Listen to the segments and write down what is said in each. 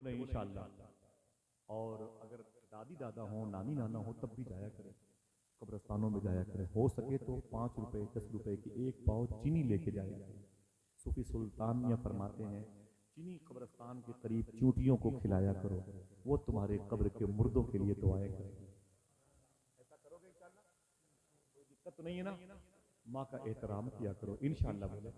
نہیں انشاءاللہ. اور اگر دادی دادا ہوں، نانی نانا ہوں، تب بھی جایا کریں، قبرستانوں میں جایا کریں. ہو سکے تو 5 روپے 10 روپے کی ایک پاؤ چینی لے کے جائیں. صوفی سلطان میاں فرماتے ہیں چینی قبرستان کے قریب چونٹیوں کو کھلایا کرو، وہ تمہارے قبر کے مردوں کے لیے دعائیں کریں. ایسا کرو گے انشاءاللہ؟ کوئی دقت تو نہیں ہے نا؟ ماں کا احترام کیا کرو انشاءاللہ. بولے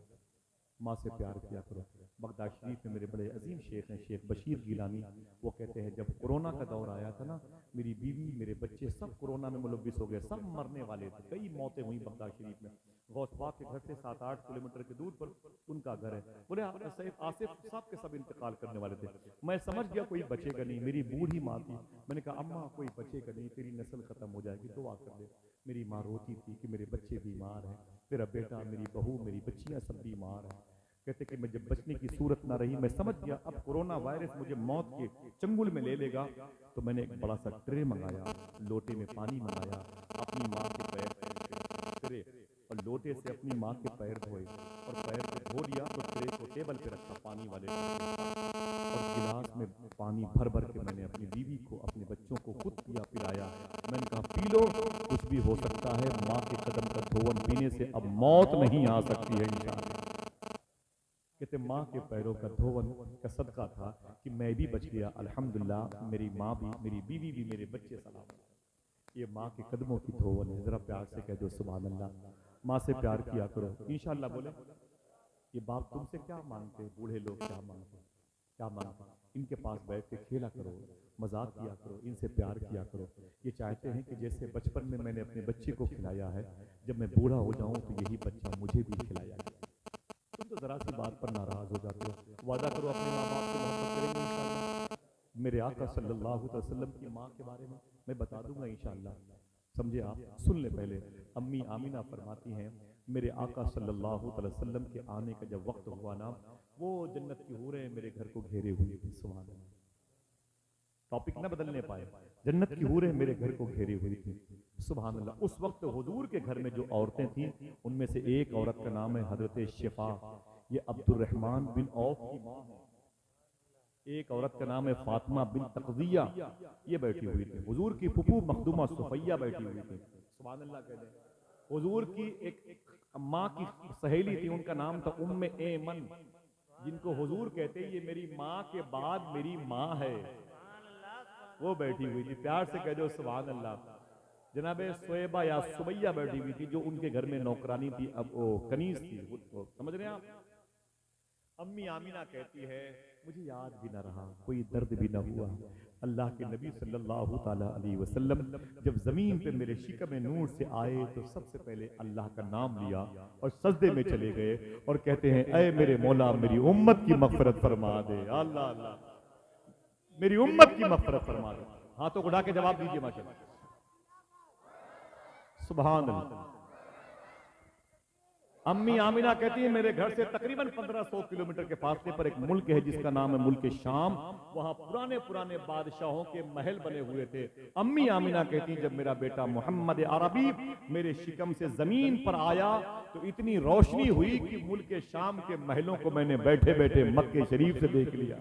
ماں سے پیار کیا کرو. بغداد شریف میں میرے بڑے عظیم شیخ ہیں شیخ بشیر گیلانی، وہ کہتے ہیں جب کورونا کا دور آیا تھا نا، میری بیوی میرے بچے سب کورونا میں ملوث ہو گئے، سب مرنے والے تھے، کئی موتیں ہوئیں بغداد شریف میں. غوث پاک کے گھر سے 7-8 کلومیٹر کے دور پر ان کا گھر ہے. بولے آصف سب کے سب انتقال کرنے والے تھے. میں سمجھ گیا کوئی بچے گا نہیں. میری بوڑھی ماں تھی. میں نے کہا اماں کوئی بچے گا نہیں، تیری نسل ختم ہو جائے گی، دعا کر دے. میری ماں روتی تھی کہ میرے بچے بیمار ہیں، میرا بیٹا، میری بہو، میری بچیاں سب بیمار ہیں. کہتے کہ میں جب بچنے کی صورت نہ رہی، میں سمجھ گیا اب کورونا وائرس مجھے موت کے چنگل میں لے لے گا، تو میں نے ایک بڑا سا ٹرے منگایا، لوٹے میں پانی منگایا، اپنی ماں کے پیر ٹرے اور لوٹے سے اپنی ماں کے پیر دھوئے، اور پیر کو دھو لیا تو ٹرے کو ٹیبل پہ رکھا پانی والے، اور گلاس میں پانی بھر بھر کے میں نے اپنی بیوی کو، اپنے بچوں کو خود پیا پلایا. میں نے کہا پی لو، کچھ بھی ہو سکتا ہے، ماں کے قدم کا دھون پینے سے اب موت نہیں آ سکتی ہے انشاءاللہ. کہتے ماں کے پیروں کا دھون کا صدقہ تھا کہ میں بھی بچ گیا الحمدللہ، میری ماں بھی، میری بیوی بھی، میرے بچے سلامت. یہ ماں کے قدموں کی دھون ہے. ذرا پیار سے کہہ دو سبحان اللہ. ماں سے پیار کیا کرو انشاءاللہ. بولے یہ باپ تم سے کیا مانگتے، بوڑھے لوگ کیا مانگتے، کیا مانگتے؟ ان کے پاس بیٹھ کے کھیلا کرو، مذاق کیا کرو، ان سے پیار کیا کرو. یہ چاہتے ہیں کہ جیسے بچپن میں میں نے اپنے بچے کو کھلایا ہے، جب میں بوڑھا ہو جاؤں تو یہی بچہ مجھے بھی کھلایا جائے. تم تو ذرا سی بات پر ناراض ہو جاتے ہو. وعدہ کرو اپنے ماں باپ سے محبت کریں گے انشاءاللہ. میرے آقا صلی اللہ علیہ وسلم کی ماں کے بارے میں بتا دوں گا انشاءاللہ. سمجھے آپ؟ سن لے پہلے. امی آمینہ فرماتی ہیں میرے آقا صلی اللہ علیہ وسلم کے آنے کا جب وقت ہوا نا، وہ جنت کی حوریں میرے گھر کو گھیرے ہوئی تھی. سبحان اللہ. ٹاپک نہ بدلنے پائے. جنت کی حوریں میرے گھر کو گھیری ہوئی تھی. سبحان اللہ. اس وقت حضور کے گھر میں جو عورتیں تھیں، ان میں سے ایک عورت کا نام ہے حضرت شفا، یہ عبد الرحمن بن عوف کی ماں ہے. ایک عورت کا نام ہے فاطمہ بن تقویہ، یہ بیٹھی ہوئی تھی. حضور کی پھپھو مخدومہ صفیہ بیٹھی ہوئی تھی. سبحان اللہ کہہ دیں. حضور کی ایک ماں کی سہیلی تھی، ان کا نام تھا ام ایمن، جن کو حضور کہتے یہ میری ماں کے بعد میری ماں ہے. وہ بیٹھی ہوئی تھی. پیار سے کہہ دو سبحان اللہ. جناب سویبہ یا سبیہ بیٹھی ہوئی تھی، جو ان کے گھر میں نوکرانی تھی، اب وہ کنیز تھی. سمجھ رہے ہیں آپ؟ امی آمینہ کہتی ہے مجھے یاد بھی نہ رہا، کوئی درد بھی نہ ہوا. اللہ کے نبی صلی اللہ تعالی علیہ وسلم جب زمین پہ میرے شکم نور سے آئے تو سب سے پہلے اللہ کا نام لیا اور سجدے میں چلے گئے اور کہتے ہیں اے میرے مولا میری امت کی مغفرت فرما دے. اللہ اللہ، میری امت کی مغفرت فرما دے. ہاتھوں کو اٹھا کے جواب دیجیے ماشاءاللہ. سبحان اللہ. امی آمینہ کہتی ہے میرے گھر سے تقریباً 1500 کلومیٹر کے فاصلے پر ایک ملک ہے جس کا نام ہے ملک شام. وہاں پرانے پرانے بادشاہوں کے محل بنے ہوئے تھے. امی آمینہ کہتی ہیں جب میرا بیٹا محمد عربی میرے شکم سے زمین پر آیا تو اتنی روشنی ہوئی کہ ملک شام کے محلوں کو میں نے بیٹھے بیٹھے مکہ شریف سے دیکھ لیا.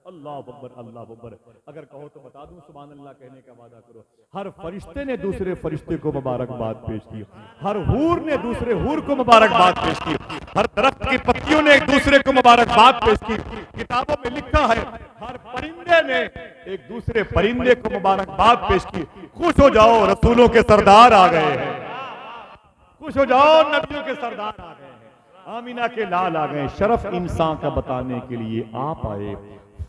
اللہ اکبر اللہ اکبر. اگر کہو تو بتا دوں سبحان اللہ کہنے کا وعدہ کرو. ہر فرشتے نے دوسرے فرشتے کو مبارکباد پیش کی، ہر حور نے دوسرے حور کو مبارکباد پیش کی، ہر درخت کی پتیوں نے ایک دوسرے کو مبارکباد پیش کی. کتابوں میں لکھا ہے ہر پرندے نے ایک دوسرے پرندے کو مبارکباد پیش کی. خوش ہو جاؤ رسولوں کے سردار آ گئے ہیں، خوش ہو جاؤ نبیوں کے سردار آ گئے ہیں، آمینہ کے لال آ گئے. شرف انسان کا بتانے کے لیے آپ آئے،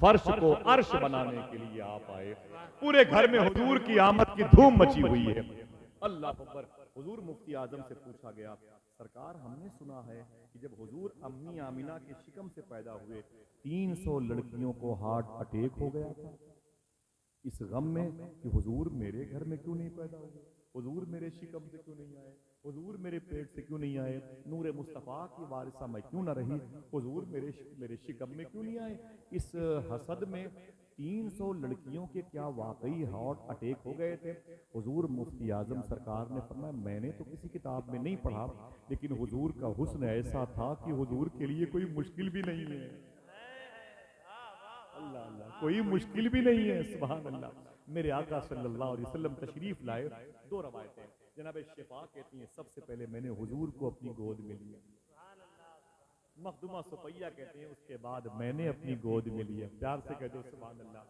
فرش کو عرش بنانے کے لیے آپ آئے. پورے گھر میں حضور کی آمد کی دھوم مچی ہوئی ہے. اللہ اکبر. حضور مفتی اعظم سے پوچھا گیا سرکار ہم نے سنا ہے کہ جب حضور امی آمینہ کے شکم سے پیدا ہوئے 300 لڑکیوں کو ہارٹ اٹیک ہو گیا تھا. اس غم میں کہ حضور میرے گھر میں کیوں نہیں پیدا ہوئے، حضور میرے شکم سے کیوں نہیں آئے، حضور میرے پیٹ سے کیوں نہیں آئے، نور مصطفیٰ کی وارثہ میں کیوں نہ رہی، حضور میرے شکم میں کیوں نہیں آئے. اس حسد میں 300 لڑکیوں کے کیا واقعی ہارٹ اٹیک ہو گئے تھے؟ حضور مفتی اعظم سرکار نے فرمایا میں نے تو کسی کتاب میں نہیں پڑھا، لیکن حضور کا حسن ایسا تھا کہ حضور کے لیے کوئی مشکل بھی نہیں ہے. اللہ اللہ، کوئی مشکل بھی نہیں ہے، سبحان اللہ۔ میرے آقا صلی اللہ علیہ وسلم تشریف لائے، دو روایتیں، جناب شفا کہتی ہیں سب سے پہلے میں نے حضور کو اپنی گود میں لیا، مخدومہ صفیہ کہتے ہیں اس کے بعد میں نے اپنی گود میں لیا، پیار سے کہہ دو سبحان اللہ۔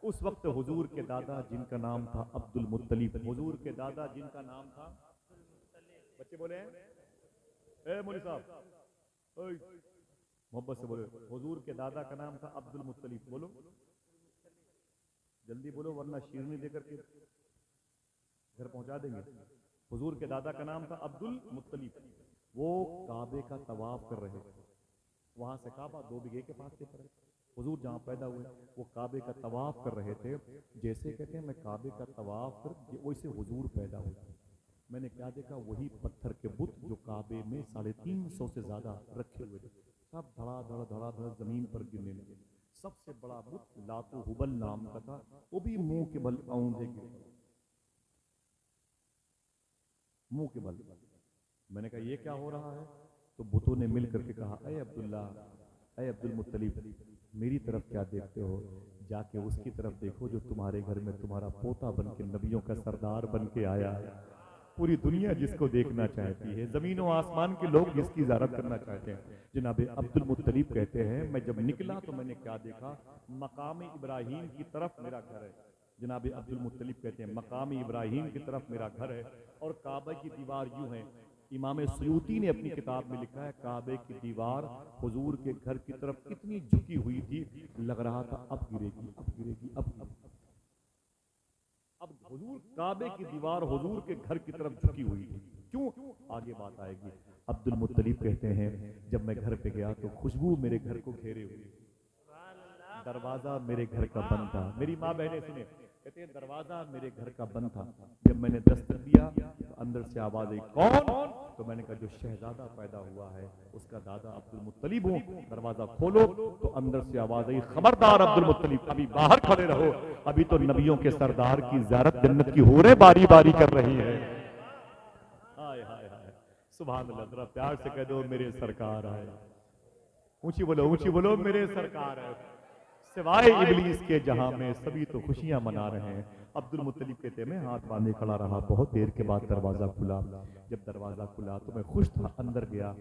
اس وقت حضور کے دادا جن کا نام تھا عبد المطلب، حضور کے دادا جن کا نام تھا، بچے بولے ہیں اے مولی صاحب، اوئے محبت سے بولے، حضور کے دادا کا نام تھا عبد المطلب، بولو جلدی بولو ورنہ شیرنی دے کر کے گھر پہنچا دیں گے۔ حضور کے دادا کا نام تھا عبد المطلب، وہ کعبے کا طواف کر رہے تھے، وہاں سے کعبہ 2 بیگھے کے پاس سے پڑے، حضور جہاں پیدا ہوئے وہ کعبے کا طواف کر رہے تھے، جیسے کہتے ہیں میں کعبے کا طواف کر ویسے حضور پیدا ہوئے، میں نے کیا دیکھا، وہی پتھر کے بت جو کعبے میں 350 سے زیادہ رکھے ہوئے تھے، سب دھڑا دھڑ دھڑا دھڑ زمین پر گرنے لگے۔ سب سے بڑا بت لات و حبل نام کا تھا، وہ بھی منہ کے بل اونڈے کے منہ کے بل۔ میں نے کہا یہ کیا ہو رہا ہے؟ تو بتوں نے مل کر کے کہا اے عبداللہ، اے عبد المطلب، میری طرف کیا دیکھتے ہو؟ جا کے اس کی طرف دیکھو جو تمہارے گھر میں تمہارا پوتا بن کے نبیوں کا سردار بن کے آیا ہے، پوری دنیا جس کو دیکھنا چاہتی ہے، زمین و آسمان کے لوگ جس کی زیارت کرنا چاہتے ہیں۔ جناب عبد المطلب کہتے ہیں میں جب نکلا تو میں نے کیا دیکھا، مقام ابراہیم کی طرف میرا گھر ہے، جناب عبد المطلب کہتے ہیں مقام ابراہیم کی طرف میرا گھر ہے، اور کعبہ کی دیوار یوں ہے، امام سیوطی نے اپنی کتاب میں لکھا ہے کعبے کی دیوار حضور کے گھر کی طرف اتنی جھکی ہوئی تھی، لگ رہا تھا اب گرے گی اب گرے گی اب حضور کعبے کی دیوار حضور کے گھر کی طرف جھکی ہوئی تھی، کیوں؟ آگے بات آئے گی۔ عبد المطلب کہتے ہیں جب میں گھر پہ گیا تو خوشبو میرے گھر کو گھیرے ہوئی، دروازہ میرے گھر کا بند تھا، میری ماں بہنیں سنیں، کہتے ہیں دروازہ میرے گھر کا بند تھا، جب میں نے دستک دیا تو اندر سے آواز آئی کون؟ تو میں نے کہا جو شہزادہ پیدا ہوا ہے اس کا دادا عبد المطلب ہوں، دروازہ کھولو تو اندر سے آواز آئی خبردار عبد المطلب، ابھی باہر کھڑے رہو، ابھی تو نبیوں کے سردار کی زیارت جنت کی حوریں باری باری کر رہی ہیں۔ ہائے ہائے ہائے سبحان اللہ، ذرا پیار سے کہہ دو میرے سرکار آئے، اونچی بولو میرے سرکار ہے، سوائے ابلیس کے جہاں میں سبھی تو خوشیاں منا رہے ہیں۔ عبد المطلب کہتے ہیں میں ہاتھ باندھے کھڑا رہا، بہت دیر کے بعد دروازہ کھلا، جب دروازہ کھلا تو میں خوش تھا، اندر گیا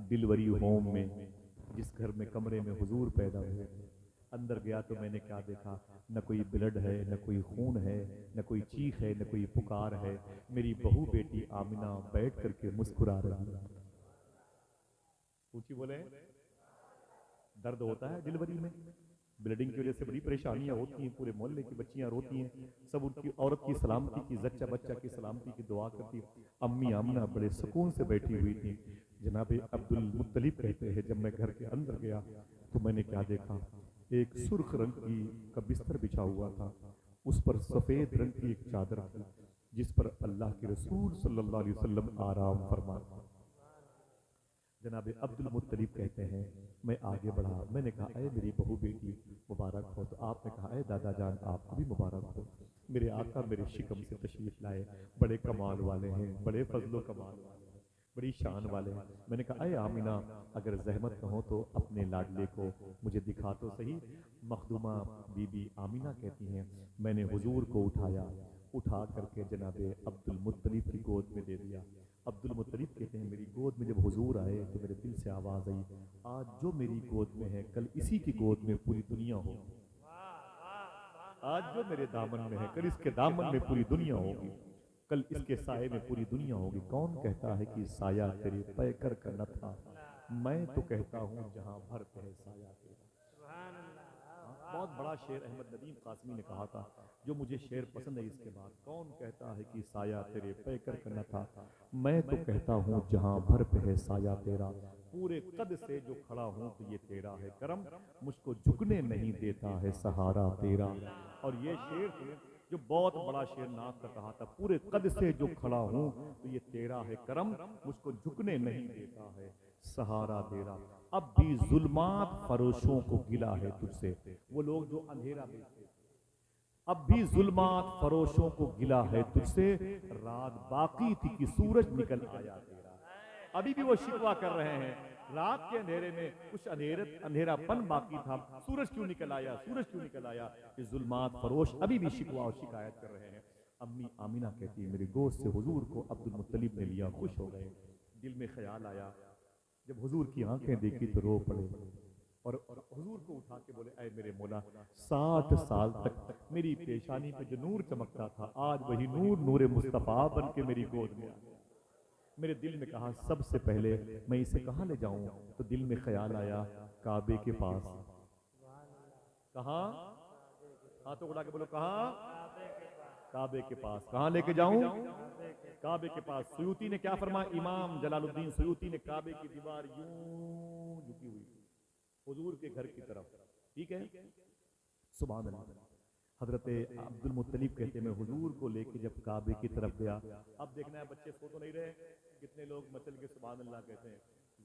ڈیلیوری ہوم میں، جس گھر میں کمرے میں حضور پیدا ہوئے، اندر گیا تو میں نے کیا دیکھا، نہ کوئی بلڈ ہے، نہ کوئی خون ہے، نہ کوئی چیخ ہے، نہ کوئی پکار ہے، میری بہو بیٹی آمنہ بیٹھ کر کے مسکرا رہی ہے۔ اونچی بولے، درد ہوتا ہے ڈیلیوری میں، بلیڈنگ کی وجہ سے بڑی پریشانیاں ہوتی ہیں، پورے محلے کی بچیاں روتی ہیں، سب ان کی عورت کی سلامتی کی، زچہ بچہ کی سلامتی کی دعا کرتی، امی آمنہ بڑے سکون سے بیٹھی ہوئی تھی۔ جناب عبد المطلب کہتے ہیں جب میں گھر کے اندر گیا تو میں نے کیا دیکھا، ایک سرخ رنگ کا بستر بچھا ہوا تھا، اس پر سفید رنگ کی ایک چادر تھی جس پر اللہ کے رسول صلی اللہ علیہ وسلم آرام فرماتے۔ جناب عبد المطلب کہتے ہیں میں آگے بڑھا، میں نے کہا اے میری بہو بیٹی مبارک ہو، تو آپ نے کہا اے دادا جان آپ کو بھی مبارک ہو، میرے آقا میرے شکم سے تشریف لائے، بڑے کمال والے ہیں، بڑے فضل و کمال والے ہیں، بڑی شان والے ہیں۔ میں نے کہا اے آمنہ اگر زحمت نہ ہو تو اپنے لاڈلے کو مجھے دکھا تو صحیح۔ مخدومہ بی بی آمنہ کہتی ہیں میں نے حضور کو اٹھایا، اٹھا کر کے جناب عبد المطلب کی گود میں دے دیا۔ عبد المطلب کہتے ہیں میری گود میں جب حضور آئے تو میرے دل سے آواز آئی آج جو میری گود میں ہے کل اسی کی گود میں پوری دنیا ہوگی، آج جو میرے دامن میں ہے کل اس کے دامن میں پوری دنیا ہوگی، کل اس کے سائے میں پوری دنیا ہوگی۔ کون کہتا ہے کہ سایہ تیرے پیکر کا نہ تھا، میں تو کہتا ہوں جہاں بھر پہ سایہ تیرا۔ بہت بڑا شعر احمد ندیم قاسمی نے کہا تھا جو مجھے شعر پسند ہے اس کے بعد، کون کہتا ہے کہ سایہ تیرے پیکر کا نہ تھا، میں تو کہتا ہوں جہاں بھر پہ ہے سایہ تیرا، پورے قد سے جو کھڑا ہوں تو یہ تیرا ہے کرم، مجھ کو جھکنے نہیں دیتا ہے سہارا تیرا۔ اور یہ شعر جو بہت بڑا شعر ناز کا کہا تھا، پورے قد سے جو کھڑا ہوں تو یہ تیرا ہے کرم، مجھ کو جھکنے نہیں دیتا ہے سہارا تیرا۔ اب بھی ظلمات فروشوں کو گلا ہے تجھ سے، وہ لوگ جو اندھیرا بیچتے، اب بھی ظلمات فروشوں کو گلا ہے تجھ سے، رات باقی تھی کہ سورج نکل آیا تیرا۔ ابھی بھی وہ شکوہ کر رہے ہیں رات کے اندھیرے میں کچھ اندھیرا پن باقی تھا، سورج کیوں نکل آیا، سورج کیوں نکل آیا؟ یہ ظلمات فروش ابھی بھی شکوہ اور شکایت کر رہے ہیں۔ امی آمینہ کہتی ہے میری گود سے حضور کو عبد المطلب نے لیا، خوش ہو گئے۔ دل میں خیال آیا، جب حضور کی آنکھیں دیکھی تو رو پڑے اور حضور کو اٹھا کے بولے اے میرے مولا، 60 سال تک میری پیشانی پہ جو نور چمکتا تھا، آج وہی نور نور مصطفیٰ بن کے میری گود میں آ گیا۔ میرے دل میں کہا سب سے پہلے میں اسے کہاں لے جاؤں؟ تو دل میں خیال آیا کعبے کے پاس۔ کہاں؟ ہاتھوں اڑا کے بولو کہاں؟ کعبے کے پاس۔ کہاں لے کے جاؤں؟ کعبے کے پاس۔ سیوطی نے کیا فرمایا؟ امام جلال الدین سیوطی نے کعبے کی دیوار یوں جھکی ہوئی تھی حضور کے گھر کی طرف، ٹھیک ہے؟ سبحان اللہ۔ حضرت عبد المطلب کہتے ہیں میں حضور کو لے کے جب کعبے کی طرف گیا، اب دیکھنا ہے بچے سو تو نہیں رہے، کتنے لوگ مچل کے سبحان اللہ کہتے ہیں،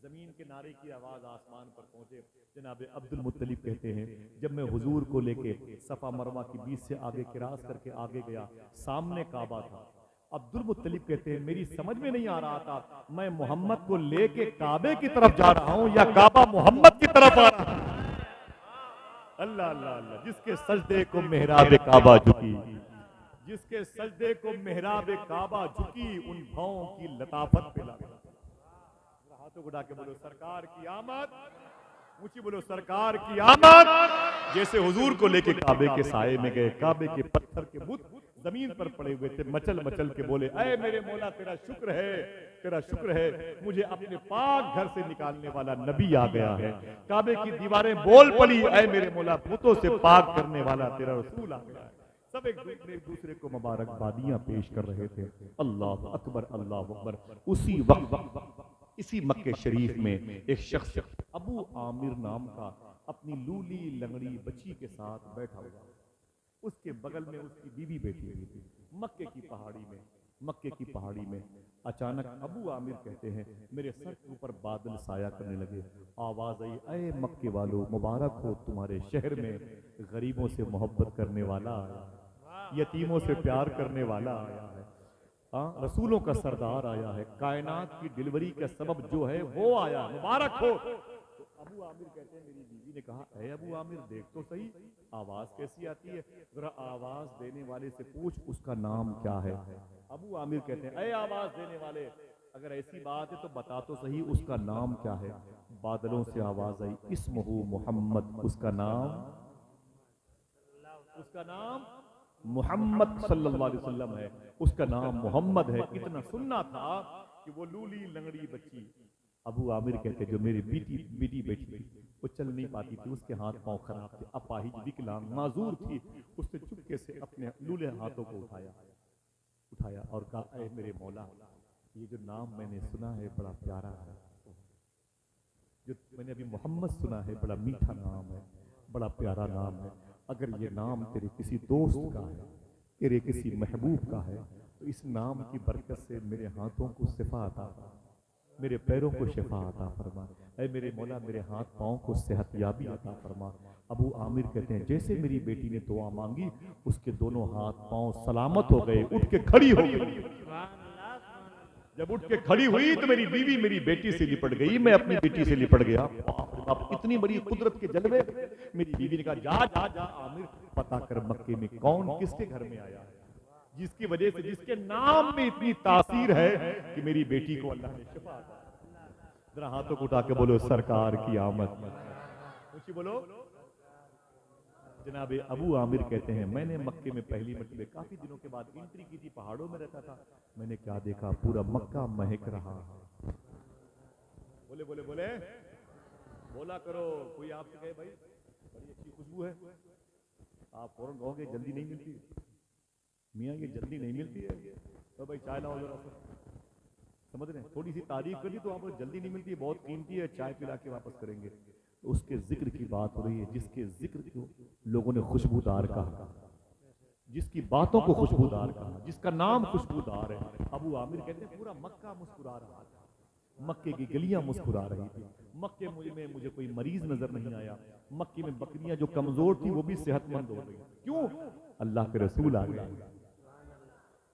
زمین کے نعرے کی آواز آسمان پر پہنچے۔ جناب عبد المطلب کہتے ہیں جب میں حضور کو لے کے صفا مروہ کی بیچ سے آگے کراس کر کے آگے گیا، سامنے کعبہ تھا۔ عبد المطلب کہتے ہیں میری سمجھ میں نہیں آ رہا تھا میں محمد کو لے کے کعبے کی طرف جا رہا ہوں یا کعبہ محمد کی طرف آ رہا ہوں۔ اللہ اللہ اللہ، جس کے سجدے کو محراب کعبہ جھکی، جس کے سجدے کو محراب کعبہ جھکی، ان بھاؤں کی لطافت پہ لگا۔ ہاتھوں کو اٹھا کے بولو سرکار کی آمد، اونچی بولو سرکار کی آمد۔ جیسے حضور کو لے کے کعبے کے سائے میں گئے، کعبے کے پتھر کے بت زمین پر پڑے ہوئے تھے، مچل مچل کے بولے اے میرے مولا تیرا شکر ہے، تیرا شکر ہے، مجھے اپنے پاک گھر سے نکالنے والا نبی آ گیا ہے۔ کعبے کی دیواریں بول پڑی اے میرے مولا بتوں سے پاک کرنے والا تیرا رسول آ گیا ہے۔ سب ایک دوسرے کو مبارکبادیاں پیش کر رہے تھے۔ اللہ اکبر اللہ اکبر۔ اسی وقت اسی مکہ شریف میں ایک شخص ابو عامر نام کا اپنی لولی لنگڑی بچی کے ساتھ بیٹھا ہوا، اس کے بغل میں اس کی بیوی بیٹھی ہوئی تھی۔ مکے کی پہاڑی میں اچانک ابو عامر کہتے ہیں میرے سر کے اوپر بادل سایہ کرنے لگے، آواز آئی اے مکے والو مبارک ہو تمہارے شہر میں غریبوں سے محبت کرنے والا آیا، یتیموں سے پیار کرنے والا آیا ہے، رسولوں کا سردار آیا ہے، کائنات کی ڈلیوری کا سبب جو ہے وہ آیا، مبارک ہو۔ تو ابو عامر کہتے ہیں میری بیوی نے کہا اے ابو عامر دیکھ تو صحیح آواز کیسی آتی ہے، ذرا آواز دینے والے سے پوچھ اس کا نام کیا ہے۔ ابو عامر کہتے ہیں اے آواز دینے والے اگر ایسی بات ہے تو بتا تو صحیح اس کا نام کیا ہے۔ بادلوں سے آواز آئی اسمہ محمد، اس کا نام محمد صلی اللہ علیہ وسلم ہے، اس کا نام محمد ہے۔ اتنا سننا تھا کہ وہ لولی لنگڑی بچی ابو عامر کہتے جو میری بیٹی بیٹی تھی وہ چل نہیں پاتی تھی، اس کے ہاتھ پاؤں خراب تھے، اپاہج وکلانگ معذور تھی، اس نے چپکے سے اپنے لولے ہاتھوں کو اٹھایا اور کہا اے میرے مولا یہ جو نام میں نے سنا ہے بڑا پیارا ہے، جو میں نے ابھی محمد سنا ہے بڑا میٹھا نام ہے، بڑا پیارا نام ہے، اگر یہ نام تیرے کسی دوست کا ہے، تیرے کسی محبوب کا ہے تو اس نام کی برکت سے میرے ہاتھوں کو شفا عطا فرما، میرے پیروں کو شفا عطا فرما، اے میرے مولا میرے ہاتھ پاؤں کو صحت یابی عطا فرما۔ ابو عامر کہتے ہیں جیسے میری بیٹی نے دعا مانگی اس کے دونوں ہاتھ پاؤں سلامت ہو گئے، اٹھ کے کھڑی ہو گئی۔ جب اٹھ کے کھڑی ہوئی تو میری بیوی میری بیٹی سے لپٹ گئی، میں اپنی بیٹی سے لپٹ گیا۔ اتنی بڑی قدرت کے جلوے، میری بیوی نے کہا جا عامر پتہ کر مکے میں کون کس کے گھر میں آیا ہے جس کی وجہ سے جس کے نام میں اتنی تاثیر ہے کہ میری بیٹی کو اللہ نے شفا عطا کی۔ ذرا ہاتھوں کو اٹھا کے بولو سرکار کی آمد، اونچی بولو۔ جناب ابو عامر کہتے ہیں میں نے مکے میں پہلی مرتبہ کافی دنوں کے بعد انٹری کی تھی، پہاڑوں میں رہتا تھا، میں نے کیا دیکھا پورا مکہ مہک رہا۔ بولے بولے بولے بولا کرو، کوئی آپ سے کہے بھائی بڑی اچھی خوشبو ہے، آپ فوراً کہو گے جلدی نہیں ملتی میاں، یہ جلدی نہیں ملتی ہے تو بھائی چائے لاؤ ذرا، سمجھ رہے ہیں؟ تھوڑی سی تعریف کر دی تو آپ کو جلدی نہیں ملتی ہے، بہت قیمتی ہے، چائے پلا کے واپس کریں گے۔ اس کے ذکر کی بات ہو رہی ہے جس کے ذکر کو لوگوں نے خوشبودار کہا، جس کی باتوں کو خوشبودار کہا، جس کا نام خوشبودار ہے۔ ابو عامر کہتے ہیں پورا مکہ مسکرا رہا تھا، مکے کی گلیاں مسکرا رہی تھی، مکے میں مجھے کوئی مریض نظر نہیں آیا، مکے میں بکریاں جو کمزور تھی وہ بھی صحت مند ہو گئی، کیوں؟ اللہ کے رسول آ گئے،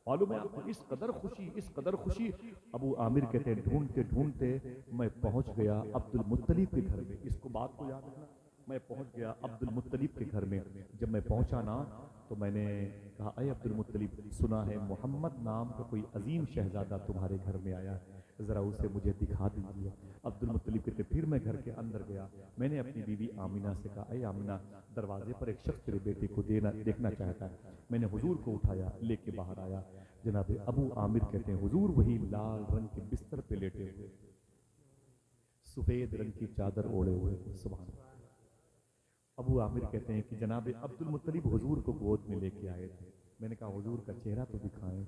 معلوم ہے آپ کو اس قدر خوشی ابو عامر کہتے ہیں ڈھونڈتے ڈھونڈتے میں پہنچ گیا عبد المطلب کے گھر میں. اس کو بات کو یاد رکھنا, میں پہنچ گیا عبد المطلب کے گھر میں. جب میں پہنچا نا تو میں نے کہا اے عبد المطلب, سنا ہے محمد نام کا کوئی عظیم شہزادہ تمہارے گھر میں آیا ہے, ذرا اسے مجھے دکھا دیجیے. عبد المطلب کہتے پھر میں گھر کے اندر گیا. میں نے اپنی بیوی آمینہ سے کہا اے آمینہ, دروازے پر ایک شخص تیرے بیٹے کو دیکھنا چاہتا ہے. میں نے حضور کو اٹھایا, لے کے باہر آیا. جناب ابو عامر کہتے ہیں حضور وہی لال رنگ کے بستر پہ لیٹے ہوئے, سفید رنگ کی چادر اوڑے ہوئے. سبحان اللہ. ابو عامر کہتے ہیں کہ جناب عبد المطلب حضور کو گود میں لے کے آئے تھے. میں نے کہا حضور کا چہرہ تو دکھائیں.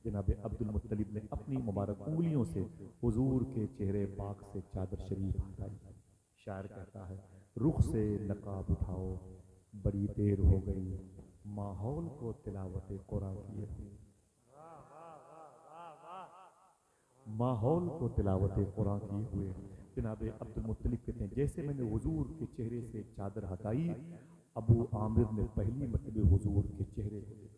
جناب عبد المطلب نے اپنی مبارک انگلیوں سے حضور کے چہرے پاک سے چادر شریف ہٹائی. شاعر کہتا ہے رخ سے نقاب اٹھاؤ, بڑی دیر ہو گئی ماحول کو تلاوت قرآن کیے ہوئے. ماحول کو تلاوت قرآن کیے ہوئے. جناب عبد المطلب کہتے ہیں جیسے میں نے حضور کے چہرے سے چادر ہٹائی, ابو عامر نے پہلی مرتبہ حضور کے چہرے کو دیکھا,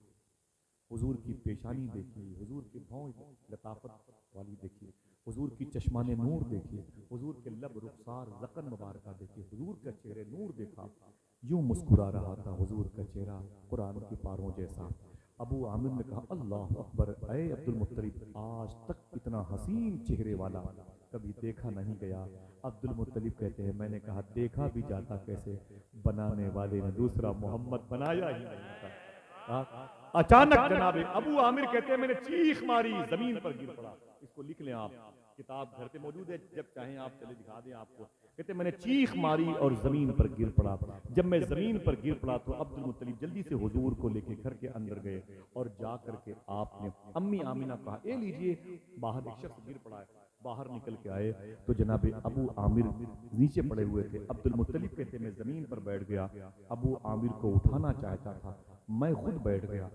حضور کی پیشانی دیکھی, حضور کے بھون لطافت والی دیکھی, حضور کی چشمان نور دیکھی, حضور کے لب رخسار ذقن مبارکہ دیکھی, حضور کا چہرے نور دیکھا. یوں مسکرا رہا تھا حضور کا چہرہ قرآن کی پاروں جیسا. ابو عامر نے کہا اللہ اکبر, اے عبد المطلب آج تک اتنا حسین چہرے والا کبھی دیکھا نہیں گیا. عبد المطلب کہتے ہیں میں نے کہا دیکھا بھی جاتا کیسے, بنانے والے نے دوسرا محمد بنایا ہی نہیں تھا. اچانک جناب ابو عامر کہتے ہیں میں نے چیخ ماری, زمین پر گر پڑا. اس کو لکھ لیں آپ, کتاب گھر پہ موجود ہے, جب چاہیں آپ چلے دکھا دیں آپ کو. کہتے ہیں میں نے چیخ ماری اور زمین پر گر پڑا. جب میں زمین پر گر پڑا تو عبد المطلب جلدی سے حضور کو لے کے گھر کے اندر گئے اور جا کر کے آپ نے امی آمینہ کہا اے لیجئے, باہر ایک شخص گر پڑا ہے. باہر نکل کے آئے تو جناب ابو عامر نیچے پڑے ہوئے تھے. عبد المطلب کہتے میں زمین پر بیٹھ گیا, ابو عامر کو اٹھانا چاہتا تھا, میں خود بیٹھ گیا.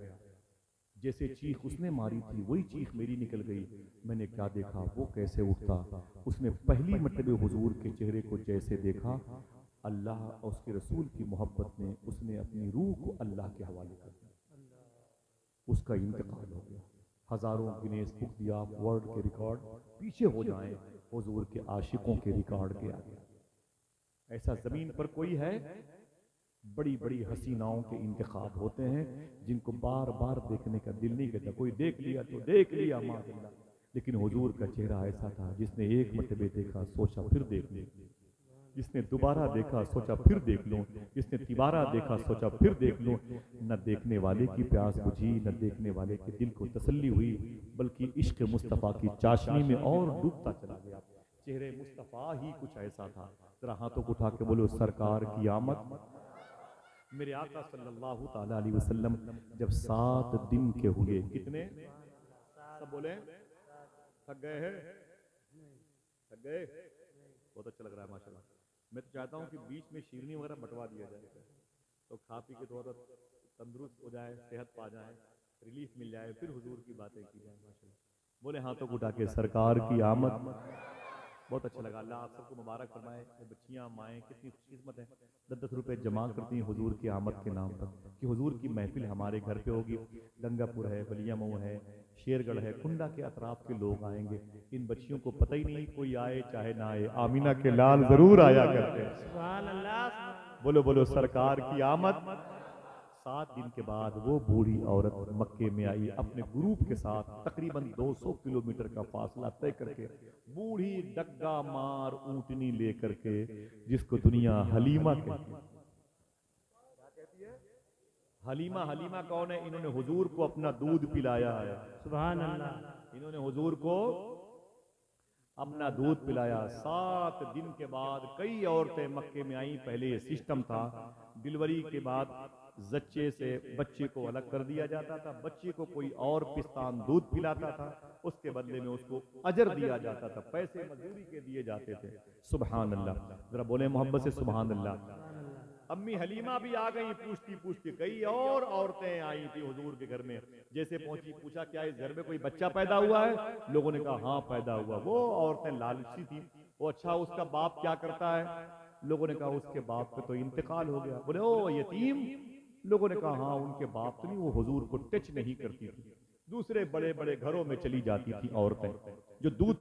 جیسے چیخ اس نے ماری تھی وہی چیخ میری نکل گئی. میں نے کیا دیکھا, وہ کیسے اٹھتا. اس نے پہلی مرتبہ حضور کے چہرے کو جیسے دیکھا, اللہ اور اس کے رسول کی محبت نے اس نے اپنی روح کو اللہ کے حوالے کر دیا. اس کا انتقال ہو گیا. ہزاروں Guinness book the of world کے ریکارڈ پیچھے ہو جائیں, حضور کے عاشقوں کے ریکارڈ کے آگے. ایسا زمین پر کوئی ہے؟ بڑی بڑی حسیناؤں کے انتخاب ہوتے ہیں جن کو بار بار دیکھنے کا دل نہیں کرتا. کوئی دیکھ لیا تو دیکھ لیا ماشاءاللہ, لیکن حضور کا چہرہ ایسا تھا جس نے ایک مرتبہ دیکھا سوچا پھر دیکھ لیں, جس نے دوبارہ دیکھا سوچا پھر دیکھ لوں, جس نے تیبارہ دیکھا سوچا پھر دیکھ لوں. نہ دیکھنے والے کی پیاس بجھی, نہ دیکھنے والے کے دل کو تسلی ہوئی, بلکہ عشق مصطفیٰ کی چاشنی میں اور ڈوبتا چلا گیا. چہرے مصطفیٰ ہی کچھ ایسا تھا. ذرا ہاتھوں کو اٹھا کے بولو سرکار کی آمد. میرے آقا صلی اللہ تعالی علیہ وسلم جب 7 دن کے ہوئے, کتنے سب بولیں, تھک گئے ہیں, تھک گئے, بہت اچھا لگ رہا ہے ماشاءاللہ. میں تو چاہتا ہوں کہ بیچ میں شیرنی وغیرہ بٹوا دیا جائے تو کھا پی کے تھوڑا تندرست ہو جائے, صحت پا جائے, ریلیف مل جائے, پھر حضور کی باتیں کی جائیں ماشاءاللہ. بولے ہاتھوں کو اٹھا کے سرکار کی آمد. بہت اچھا لگا. اللہ آپ سب کو مبارک فرمائے. بچیاں مائیں کتنی خوش قسمت ہیں, 10 روپے جمع کرتی ہیں حضور کی آمد کے نام پر کہ حضور کی محفل ہمارے گھر پہ ہوگی. گنگا پور ہے, بلیا مئو ہے, شیر گڑھ ہے, کنڈا کے اطراف کے لوگ آئیں گے. ان بچیوں کو پتہ ہی نہیں کوئی آئے چاہے نہ آئے, آمینہ کے لال ضرور آیا کرتے ہیں. سبحان اللہ. بولو بولو سرکار کی آمد. 7 دن کے بعد وہ بوڑھی عورت مکے میں آئی اپنے گروپ کے ساتھ, تقریباً 200 کلومیٹر کا فاصلہ طے کر کے, بوڑھی ڈگا مار اونٹنی لے کر کے, جس کو دنیا حلیمہ کہتی ہے. حلیمہ, حلیمہ کون ہے؟ انہوں نے حضور کو اپنا دودھ پلایا ہے. سبحان اللہ. انہوں نے حضور کو اپنا دودھ پلایا. 7 دن کے بعد کئی عورتیں مکے میں آئیں. پہلے یہ سسٹم تھا, ڈیلیوری کے بعد زچے سے بچے کو الگ کر دیا جاتا تھا, بچے کو کوئی اور پستان دودھ پلاتا تھا, اس کے بدلے میں اس کو اجر دیا جاتا تھا, پیسے مزدوری کے دیے جاتے تھے. سبحان اللہ. ذرا بولیں محبت سے سبحان اللہ. امی حلیمہ بھی آ گئی پوچھتی پوچھتی. کئی اور عورتیں آئی تھی حضور کے گھر میں. جیسے پہنچی پوچھا کیا اس گھر میں کوئی بچہ پیدا ہوا ہے؟ لوگوں نے کہا ہاں پیدا ہوا. وہ عورتیں لالچی تھیں. وہ اچھا اس کا باپ کیا کرتا ہے؟ لوگوں نے کہا اس کے باپ پہ تو انتقال ہو گیا. بولے او یتیم. لوگوں نے کہا ہاں ان کے باپ تو نہیں, وہ حضور کو ٹچ نہیں کرتی تھی. دوسرے بڑے بڑے گھروں میں چلی جاتی تھی عورتیں جو دودھ